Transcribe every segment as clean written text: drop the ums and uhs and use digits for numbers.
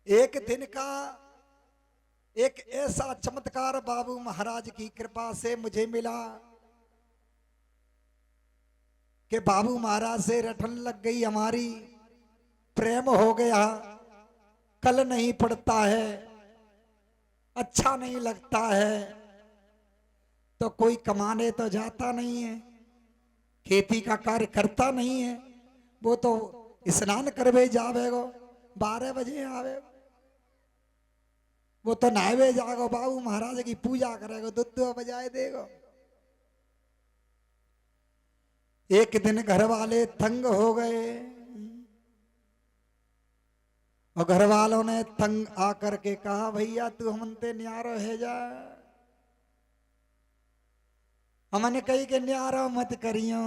एक दिन का एक ऐसा चमत्कार बाबू महाराज की कृपा से मुझे मिला कि बाबू महाराज से रटन लग गई हमारी, प्रेम हो गया। कल नहीं पड़ता है, अच्छा नहीं लगता है, तो कोई कमाने तो जाता नहीं है, खेती का कार्य करता नहीं है, वो तो स्नान करवे जावेगो, 12 बजे आवे, वो तो नहावे जागो, बाबू महाराज की पूजा करेगो, दूध बजाए देगो। एक दिन घर वाले तंग हो गए और घर वालों ने तंग आकर के कहा, भैया तू हमते न्यारो है जा। हमने कही कि न्यारो मत करियो,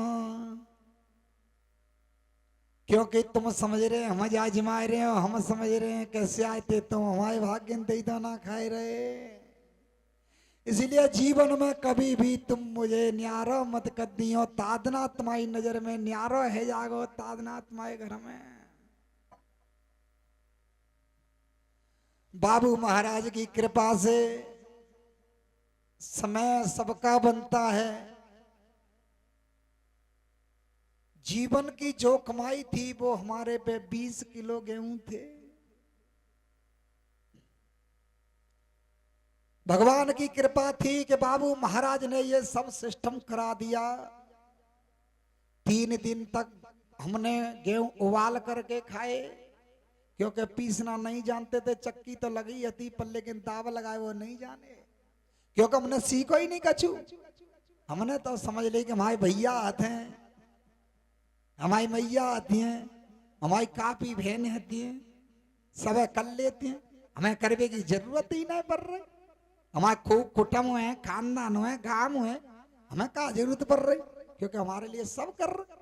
क्योंकि तुम समझ रहे हम आजमा रहे हो, हम समझ रहे हैं कैसे आए थे तुम, हमारे भाग्य दही तो ना खाए रहे। इसलिए जीवन में कभी भी तुम मुझे न्यारो मत कर दियो, तादना तुम्हारी नजर में न्यारो है जागो, तादना तुम्हारे घर में। बाबू महाराज की कृपा से समय सबका बनता है। जीवन की जो कमाई थी वो हमारे पे 20 किलो गेहूं थे। भगवान की कृपा थी कि बाबू महाराज ने ये सब सिस्टम करा दिया। 3 दिन तक हमने गेहूं उबाल करके खाए, क्योंकि पीसना नहीं जानते थे। चक्की तो लगी थी पर लेकिन दाव लगाए वो नहीं जाने, क्योंकि हमने सीखो ही नहीं कछु। हमने तो समझ ली कि हमारे भैया आते हैं, हमारी मैया आती हैं, हमारी काफी बहन आती हैं, सब कर लेती हैं, हमें करने की जरूरत ही नहीं पड़ रही। हमारे खूब कुटुंब है, खानदान है, गांव है, हमें क्या जरूरत पड़ रही, क्योंकि हमारे लिए सब कर रहे।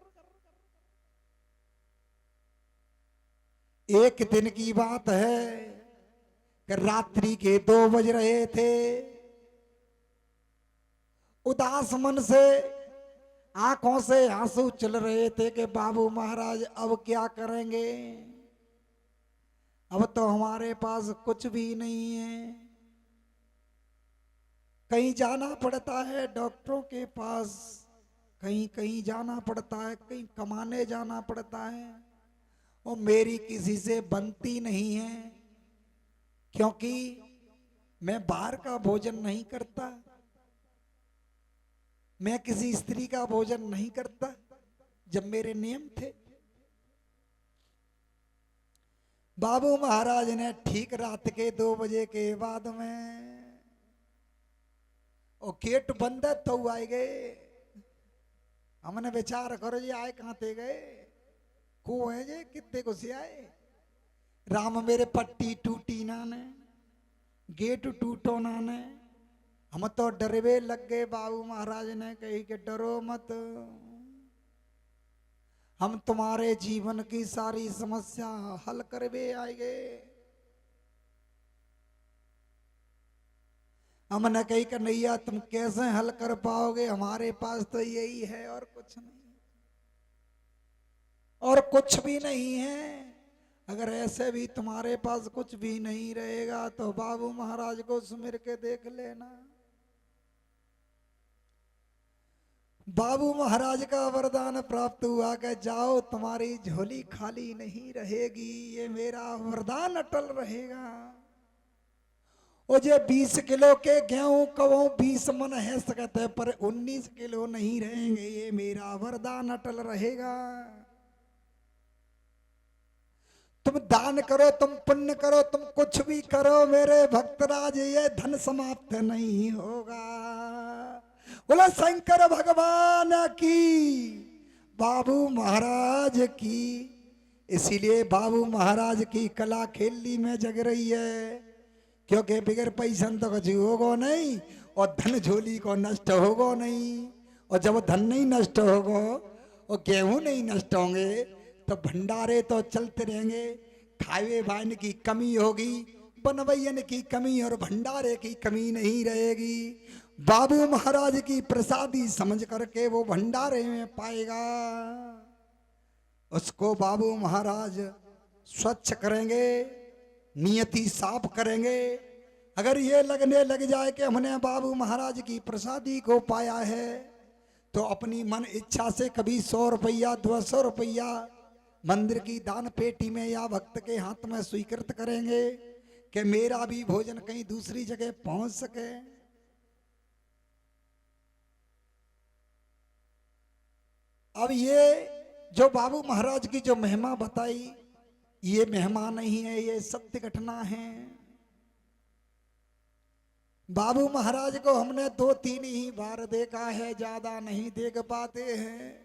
एक दिन की बात है कि रात्रि के 2 बज रहे थे। उदास मन से आंखों से आंसू चल रहे थे कि बाबू महाराज अब क्या करेंगे, अब तो हमारे पास कुछ भी नहीं है। कहीं जाना पड़ता है डॉक्टरों के पास, कहीं कहीं जाना पड़ता है, कहीं कमाने जाना पड़ता है, और मेरी किसी से बनती नहीं है, क्योंकि मैं बाहर का भोजन नहीं करता, मैं किसी स्त्री का भोजन नहीं करता, जब मेरे नियम थे। बाबू महाराज ने ठीक रात के 2 बजे के बाद में और गेट बंद है तो आए गए। हमने विचार करो जी आए कहां थे गए, को है जे कितने को से आए। राम मेरे पट्टी टूटी ना ने, गेट टूटो ना ने, हम तो डरवे लग गए। बाबू महाराज ने कही कि डरो मत, हम तुम्हारे जीवन की सारी समस्या हल करवे आएंगे। हमने कही कि नैया तुम कैसे हल कर पाओगे, हमारे पास तो यही है और कुछ नहीं, और कुछ भी नहीं है। अगर ऐसे भी तुम्हारे पास कुछ भी नहीं रहेगा तो बाबू महाराज को सुमिर के देख लेना। बाबू महाराज का वरदान प्राप्त हुआ कि जाओ तुम्हारी झोली खाली नहीं रहेगी, ये मेरा वरदान अटल रहेगा। और जे 20 किलो के गेहूं कहो 20 मन है सकते, पर 19 किलो नहीं रहेंगे, ये मेरा वरदान अटल रहेगा। तुम दान करो, तुम पुण्य करो, तुम कुछ भी करो मेरे भक्तराज, ये धन समाप्त नहीं होगा। बोला शंकर भगवान की, बाबू महाराज की। इसीलिए बाबू महाराज की कला खेली में जग रही है, क्योंकि बिगर पैसन तो कुछ होगा नहीं, और धन झोली को नष्ट होगा नहीं। और जब धन नहीं नष्ट होगा और गेहूं नहीं नष्ट होंगे तो भंडारे तो चलते रहेंगे। खावे वाइन की कमी होगी, बनवैयन की कमी और भंडारे की कमी नहीं रहेगी। बाबू महाराज की प्रसादी समझ करके वो भंडारे में पाएगा, उसको बाबू महाराज स्वच्छ करेंगे, नियति साफ करेंगे। अगर ये लगने लग जाए कि हमने बाबू महाराज की प्रसादी को पाया है, तो अपनी मन इच्छा से कभी 100 रुपया 200 रुपया मंदिर की दान पेटी में या भक्त के हाथ में स्वीकृत करेंगे कि मेरा भी भोजन कहीं दूसरी जगह पहुंच सके। अब ये जो बाबू महाराज की जो महिमा बताई, ये महिमा नहीं है, ये सत्य घटना है। बाबू महाराज को हमने 2-3 ही बार देखा है, ज्यादा नहीं देख पाते हैं।